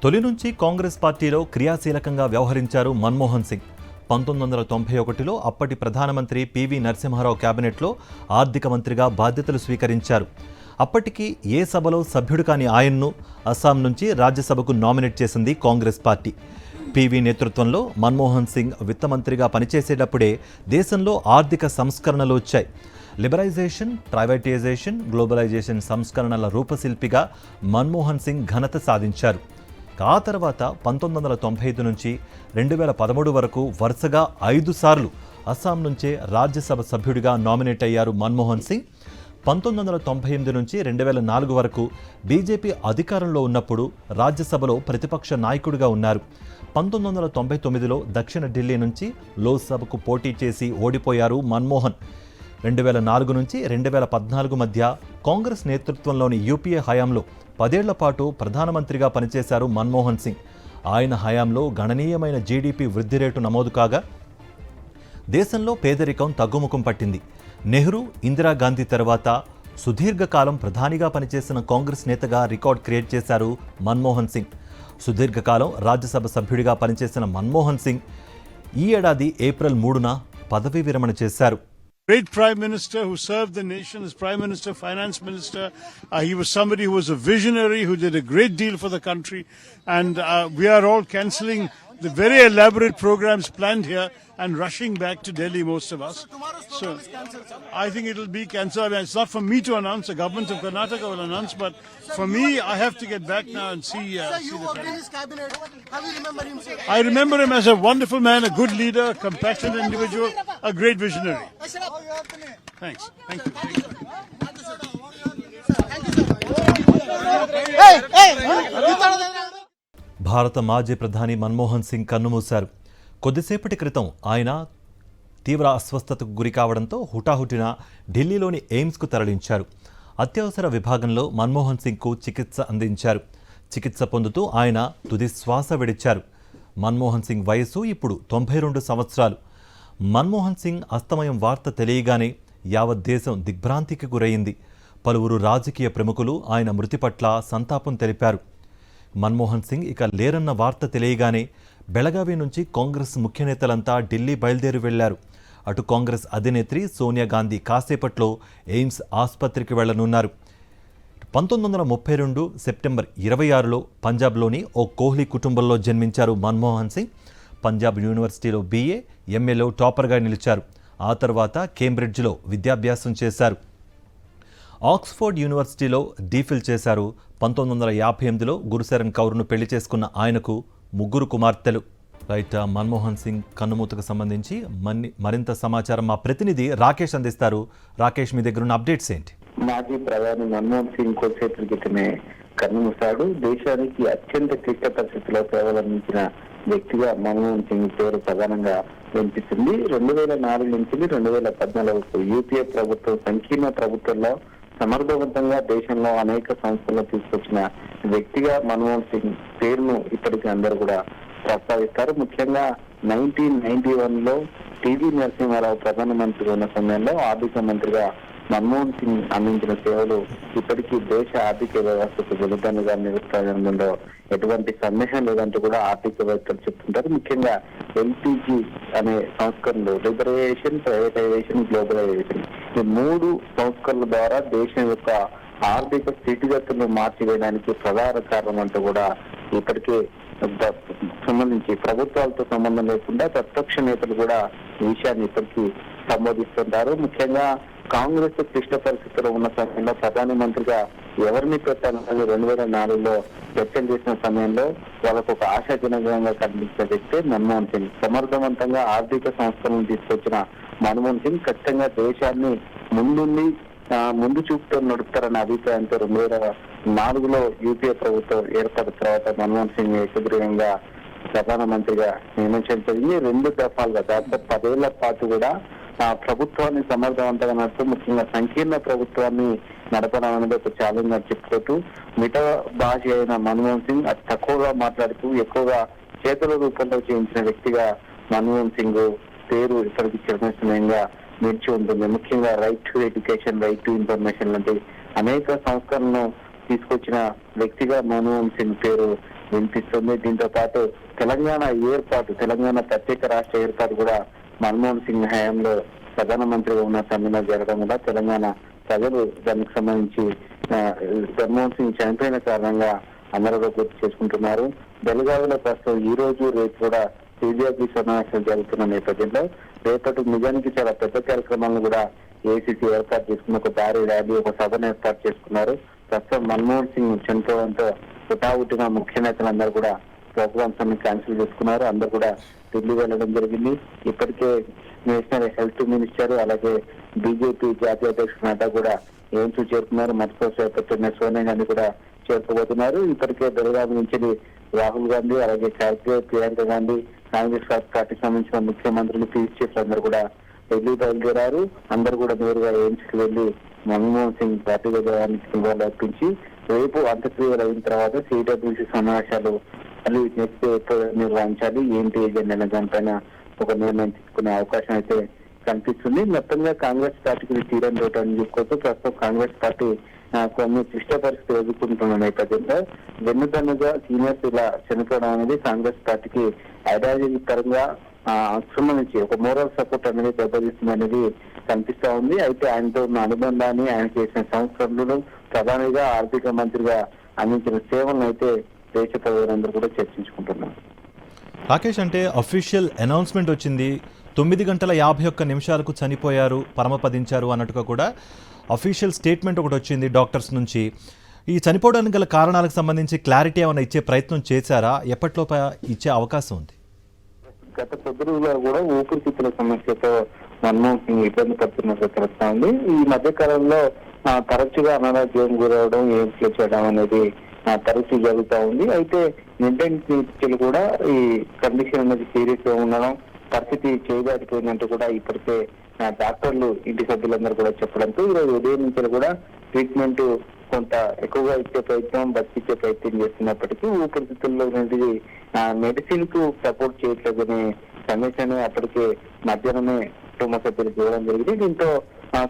తొలి నుంచి కాంగ్రెస్ పార్టీలో క్రియాశీలకంగా వ్యవహరించారు మన్మోహన్ సింగ్. 1991లో అప్పటి ప్రధానమంత్రి పివి నరసింహారావు కేబినెట్లో ఆర్థిక మంత్రిగా బాధ్యతలు స్వీకరించారు. అప్పటికి ఏ సభలో సభ్యుడు కాని ఆయన్ను అస్సాం నుంచి రాజ్యసభకు నామినేట్ చేసింది కాంగ్రెస్ పార్టీ. పివి నేతృత్వంలో మన్మోహన్ సింగ్ విత్తమంత్రిగా పనిచేసేటప్పుడే దేశంలో ఆర్థిక సంస్కరణలు వచ్చాయి. లిబరైజేషన్, ప్రైవేటైజేషన్, గ్లోబలైజేషన్ సంస్కరణల రూపశిల్పిగా మన్మోహన్ సింగ్ ఘనత సాధించారు. ఆ తర్వాత 1995 నుంచి 2013 వరకు వరుసగా 5 సార్లు అస్సాం నుంచే రాజ్యసభ సభ్యుడిగా నామినేట్ అయ్యారు మన్మోహన్ సింగ్. 1998 నుంచి 2004 వరకు బీజేపీ అధికారంలో ఉన్నప్పుడు రాజ్యసభలో ప్రతిపక్ష నాయకుడిగా ఉన్నారు. 1999లో దక్షిణ ఢిల్లీ నుంచి లోక్సభకు పోటీ చేసి ఓడిపోయారు మన్మోహన్. 2004 నుంచి 2014 మధ్య కాంగ్రెస్ నేతృత్వంలోని యూపీఏ హయాంలో 10 ఏళ్ల పాటు ప్రధానమంత్రిగా పనిచేశారు మన్మోహన్ సింగ్. ఆయన హయాంలో గణనీయమైన జీడీపీ వృద్ధి రేటు నమోదు కాగా దేశంలో పేదరికం తగ్గుముఖం పట్టింది. నెహ్రూ, ఇందిరాగాంధీ తర్వాత సుదీర్ఘకాలం ప్రధానిగా పనిచేసిన కాంగ్రెస్ నేతగా రికార్డ్ క్రియేట్ చేశారు మన్మోహన్ సింగ్. సుదీర్ఘకాలం రాజ్యసభ సభ్యుడిగా పనిచేసిన మన్మోహన్ సింగ్ ఈ ఏడాది ఏప్రిల్ 3న పదవీ విరమణ చేశారు. Great Prime Minister who served the nation as Prime Minister, Finance Minister. He was somebody who was a visionary, who did a great deal for the country. And we are all cancelling the very elaborate programs planned here and rushing back to Delhi, most of us. So I think it will be cancelled. I mean, it's not for me to announce. The government of Karnataka will announce. But for me, I have to get back now and see the cabinet. How do you remember him, sir? I remember him as a wonderful man, a good leader, a compassionate individual, a great visionary. Thanks. Thank you. భారత మాజీ ప్రధాని మన్మోహన్ సింగ్ కన్నుమూశారు. కొద్దిసేపటి క్రితం ఆయన తీవ్ర అస్వస్థతకు గురి కావడంతో హుటాహుటిన ఢిల్లీలోని ఎయిమ్స్కు తరలించారు. అత్యవసర విభాగంలో మన్మోహన్ సింగ్కు చికిత్స అందించారు. చికిత్స పొందుతూ ఆయన తుది శ్వాస విడిచారు. మన్మోహన్ సింగ్ వయస్సు ఇప్పుడు 92 సంవత్సరాలు. మన్మోహన్ సింగ్ అస్తమయం వార్త తెలియగానే యావత్ దేశం దిగ్భ్రాంతికి గురయింది. పలువురు రాజకీయ ప్రముఖులు ఆయన మృతి పట్ల సంతాపం తెలిపారు. మన్మోహన్ సింగ్ ఇక లేరన్న వార్త తెలియగానే బెళగావి నుంచి కాంగ్రెస్ ముఖ్య నేతలంతా ఢిల్లీ బయలుదేరి వెళ్లారు. అటు కాంగ్రెస్ అధినేత్రి సోనియా గాంధీ కాసేపట్లో ఎయిమ్స్ ఆసుపత్రికి వెళ్లనున్నారు. 1932 సెప్టెంబర్ 26లో పంజాబ్లోని ఓ కోహ్లీ కుటుంబంలో జన్మించారు మన్మోహన్ సింగ్. పంజాబ్ యూనివర్సిటీలో BA, MAలో టాపర్గా నిలిచారు. ఆ తర్వాత కేంబ్రిడ్జ్లో విద్యాభ్యాసం చేశారు. ఆక్స్ఫర్డ్ యూనివర్సిటీలో DPhil చేశారు. 1958లో గురుశరణ్ కౌర్ను పెళ్లి చేసుకున్న ఆయనకు 3 కుమార్తెలు. రైట్, మన్మోహన్ సింగ్ కన్నుమూతకు సంబంధించి మరింత సమాచారం మా ప్రతినిధి రాకేష్ అందిస్తారు. రాకేష్, మీ దగ్గర ఉన్న అప్డేట్స్ ఏంటి? మాజీ ప్రధాని మన్మోహన్ సింగ్ కొద్దిసేపటి క్రితమే కన్నుమూశాడు. దేశానికి అత్యంత క్లిష్ట పరిస్థితుల్లో సేవలు అందించిన వ్యక్తిగా మన్మోహన్ సింగ్ పేరు ప్రధానంగా వినిపిస్తుంది. 2004 నుంచి 2014 వరకు యూపీఏ ప్రభుత్వం సంకీర్ణ ప్రభుత్వంలో సమర్థవంతంగా దేశంలో అనేక సంస్థలను తీసుకొచ్చిన వ్యక్తిగా మన్మోహన్ సింగ్ పేరును ఇప్పటికీ అందరూ కూడా ప్రస్తావిస్తారు. ముఖ్యంగా 1991లో పివి నరసింహారావు ప్రధానమంత్రి ఉన్న సమయంలో ఆర్థిక మంత్రిగా మన్మోహన్ సింగ్ అందించిన సేవలు ఇప్పటికీ దేశ ఆర్థిక వ్యవస్థకు వెలుగుదన్నుగా నిలుస్తాయనడంలో ఎటువంటి సందేహం లేదంటూ కూడా ఆర్థికవేత్తలు చెప్తుంటారు. ముఖ్యంగా LPG అనే సంస్కరణలు, లిబరైజేషన్, ప్రైవేటైజేషన్, గ్లోబలైజేషన్, ఈ 3 సంస్కరణల ద్వారా దేశం యొక్క ఆర్థిక స్థితిగతులను మార్చివేయడానికి ప్రధాన కారణం అంటూ కూడా ఇప్పటికే సంబంధించి ప్రభుత్వాలతో సంబంధం లేకుండా ప్రతిపక్ష నేతలు కూడా ఈ విషయాన్ని ఇప్పటికీ సంబోధిస్తుంటారు. ముఖ్యంగా కాంగ్రెస్ క్లిష్ట పరిస్థితుల్లో ఉన్న సమయంలో ప్రధానమంత్రిగా ఎవరిని పెట్టాలని 2004లో చర్చలు చేసిన సమయంలో వాళ్ళకు ఒక ఆశాజనకంగా కనిపించిన వ్యక్తి మన్మోహన్ సింగ్. సమర్థవంతంగా ఆర్థిక సంస్థలను తీసుకొచ్చిన మన్మోహన్ సింగ్ ఖచ్చితంగా దేశాన్ని ముందు చూపుతో నడుపుతారన్న అభిప్రాయంతో 2004లో యూపీఏ ప్రభుత్వం ఏర్పడిన తర్వాత మన్మోహన్ సింగ్ ఏకగ్రీవంగా ప్రధానమంత్రిగా నియమించడం జరిగింది. 2 దఫాలుగా దాదాపు 10 ఏళ్ల పాటు కూడా ప్రభుత్వాన్ని సమర్థవంతంగా నడుపుతూ ముఖ్యంగా సంకీర్ణ ప్రభుత్వాన్ని నడపడం అనేది ఒక ఛాలెంజ్ గా చెప్పుకుంటూ మిగతా భాష అయిన మన్మోహన్ సింగ్ అతి తక్కువగా మాట్లాడుతూ ఎక్కువగా చేతుల రూపంలో చేయించిన వ్యక్తిగా మన్మోహన్ సింగ్ పేరు ఇప్పటికీ చిరస్మరణీయంగా నిలిచి ఉంటుంది. ముఖ్యంగా right to education, right to information లాంటి అనేక సంస్కరణలను తీసుకొచ్చిన వ్యక్తిగా మన్మోహన్ సింగ్ పేరు వినిపిస్తుంది. దీంతో పాటు తెలంగాణ ప్రత్యేక రాష్ట్ర ఏర్పాటు కూడా మన్మోహన్ సింగ్ హయాంలో ప్రధానమంత్రిగా ఉన్న సమయంలో జరగడం కూడా తెలంగాణ ప్రజలు దానికి సంబంధించి మన్మోహన్ సింగ్ చనిపోయిన కారణంగా అందరూ గుర్తు చేసుకుంటున్నారు. బెళగావిలో ప్రస్తుతం ఈ రోజు రేపు కూడా సిబిఐ సమావేశాలు జరుగుతున్న నేపథ్యంలో రేపటి నిజానికి చాలా పెద్ద కార్యక్రమాలను కూడా ఏఐసిసి ఏర్పాటు చేసుకున్న ఒక భారీ ర్యాలీ, ఒక సభను ఏర్పాటు చేసుకున్నారు. ప్రస్తుతం మన్మోహన్ సింగ్ చనిపోవడంతో హుటాహుటిన ముఖ్య నేతలందరూ కూడా ప్రోగ్రామ్స్ అన్ని క్యాన్సిల్ చేసుకున్నారు. అందరూ కూడా ఢిల్లీ వెళ్ళడం జరిగింది. ఇప్పటికే నేషనల్ హెల్త్ మినిస్టర్ అలాగే బీజేపీ జాతీయ అధ్యక్షుడు నడ్డా కూడా ఎయిమ్స్ చేరుకున్నారు. మరికొద్దిసేపట్టిన సోనియా గాంధీ కూడా చేరుకోబోతున్నారు. ఇప్పటికే బెళగావి నుంచి రాహుల్ గాంధీ అలాగే ఖర్గే, ప్రియాంక గాంధీ, కాంగ్రెస్ పార్టీకి సంబంధించిన ముఖ్యమంత్రులు, పీసీ చీఫ్స్ అందరూ కూడా ఢిల్లీ బయలుదేరారు. అందరూ కూడా నేరుగా ఎయిమ్స్ కి వెళ్లి మన్మోహన్ సింగ్ పార్టీ విజయానికి నివాళులు అర్పించి రేపు అంత్యక్రియలు అయిన తర్వాత సిడబ్ల్యూసీ సమావేశాలు మళ్ళీ నెక్స్ట్ ఎప్పుడు నిర్వహించాలి, ఏంటి ఏజెండా దానిపైన ఒక నిర్ణయం తీసుకునే అవకాశం అయితే కనిపిస్తుంది. మొత్తంగా కాంగ్రెస్ పార్టీకి తీరని రోడ్డు అని చెప్పుకోవచ్చు. ప్రస్తుతం కాంగ్రెస్ పార్టీ కొన్ని క్లిష్ట పరిస్థితులు ఎదుర్కొంటున్న నేపథ్యంలో వెన్నుదన్నుగా సీనియర్స్ ఇలా చనిపోవడం అనేది కాంగ్రెస్ పార్టీకి ఐడియాలజీ పరంగా సంబంధించి ఒక మోరల్ సపోర్ట్ అనేది దెబ్బతీస్తుంది అనేది కనిపిస్తా ఉంది. అయితే ఆయనతో ఉన్న అనుబంధాన్ని, ఆయన చేసిన సంస్కరణలు, ప్రధానిగా ఆర్థిక మంత్రిగా అందించిన సేవలను అయితే దేశ ప్రజలందరూ కూడా చర్చించుకుంటున్నారు. రాకేష్, అంటే అఫీషియల్ అనౌన్స్మెంట్ వచ్చింది, 9:51 చనిపోయారు, పరమపదించారు అన్నట్టుగా కూడా అఫీషియల్ స్టేట్మెంట్ ఒకటి వచ్చింది డాక్టర్స్ నుంచి. ఈ చనిపోవడానికి గల కారణాలకు సంబంధించి క్లారిటీ ఏమైనా ఇచ్చే ప్రయత్నం చేశారా? ఎప్పటిలోప ఇచ్చే అవకాశం ఉంది? గత కొద్ది రోజుల్లో కూడా ఊపిరితిత్తుల సమస్యతో మన్మోహన్ సింగ్ ఇబ్బంది పడుతున్నట్లు తెలుస్తా ఉంది. ఈ మధ్య కాలంలో తరచుగా అనారోగ్యం గురవడం, ఎయిమ్స్ లో చేయడం అనేది తరచు జరుగుతూ ఉంది. అయితే నిందితులు కూడా ఈ కండిషన్ అనేది సీరియస్ గా ఉండడం, పరిస్థితి చేయదాటిపోయిందంటూ కూడా ఇప్పటికే డాక్టర్లు, ఇంటి సభ్యులందరూ కూడా చెప్పడంతో ఈరోజు ఉదయం నుంచి కూడా ట్రీట్మెంట్ కొంత ఎక్కువగా ఇచ్చే ప్రయత్నం, బతికిచ్చే ప్రయత్నం చేస్తున్నప్పటికీ ఊపిరితిత్తుల్లో ఉన్నది మెడిసిన్ కు సపోర్ట్ చేయట్లేదనే సందేశాన్ని అప్పటికే మధ్యాహ్నమే కుటుంబ సభ్యులు చేయడం జరిగింది. దీంతో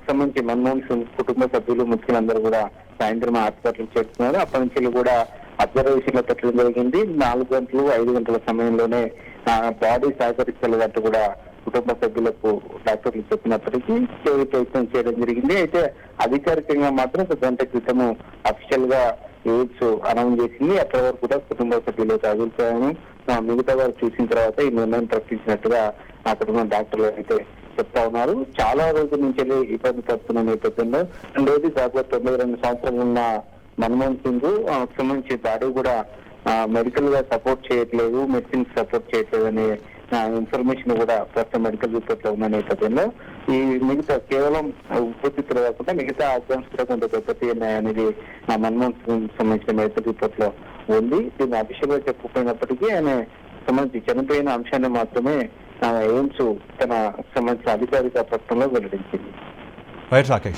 సంబంధించి మన్మోహన్ సింగ్ కుటుంబ సభ్యులు, ముఖ్యులందరూ కూడా సాయంత్రం హాస్పిటల్ చేస్తున్నారు. అప్పటి నుంచి కూడా అబ్జర్వేషన్ లో పెట్టడం జరిగింది. 4 గంటలు 5 గంటల సమయంలోనే బాడీ సహకరిస్తలేదంటూ కూడా కుటుంబ సభ్యులకు డాక్టర్లు చెప్పినప్పటికీ ప్రయత్నం చేయడం జరిగింది. అయితే అధికారికంగా మాత్రం 1 గంట క్రితము అఫీషియల్ గా ఎయిమ్స్ అనౌన్స్ చేసింది. అప్పటి వరకు కూడా కుటుంబ సభ్యుల యొక్క అభిప్రాయం మిగతా వారు చూసిన తర్వాత ఈ నిర్ణయం ప్రకటించినట్టుగా అక్కడ ఉన్న డాక్టర్లు అయితే చెప్తా ఉన్నారు. చాలా రోజుల నుంచి ఇబ్బంది పడుతున్న నేపథ్యంలో రెండోది దాదాపు 92 సంవత్సరాలు ఉన్న మన్మోహన్ సింగ్ సంబంధించి బాడీ కూడా మెడికల్ గా సపోర్ట్ చేయట్లేదు, మెడిసిన్ సపోర్ట్ చేయట్లేదు అనే ఇన్ఫర్మేషన్ కూడా ప్రస్తుతం మెడికల్ రిపోర్ట్ లో ఉన్న నేపథ్యంలో ఈ మిగతా కేవలం ఊపిరితిత్తులు కాకుండా మిగతా ఆర్గాన్స్ కూడా కొంత దెబ్బతీయనేది మన్మోహన్ సింగ్ సంబంధించిన మెడికల్ రిపోర్ట్ లో ఉంది. దీన్ని అఫీషియల్ గా చెప్పుకున్నప్పటికీ ఆయన సంబంధించి చనిపోయిన అంశాన్ని మాత్రమే ఎయిమ్స్ తన సంబంధించిన అధికారిక ప్రకటనలో వెల్లడించింది. రైట్ రాకేష్.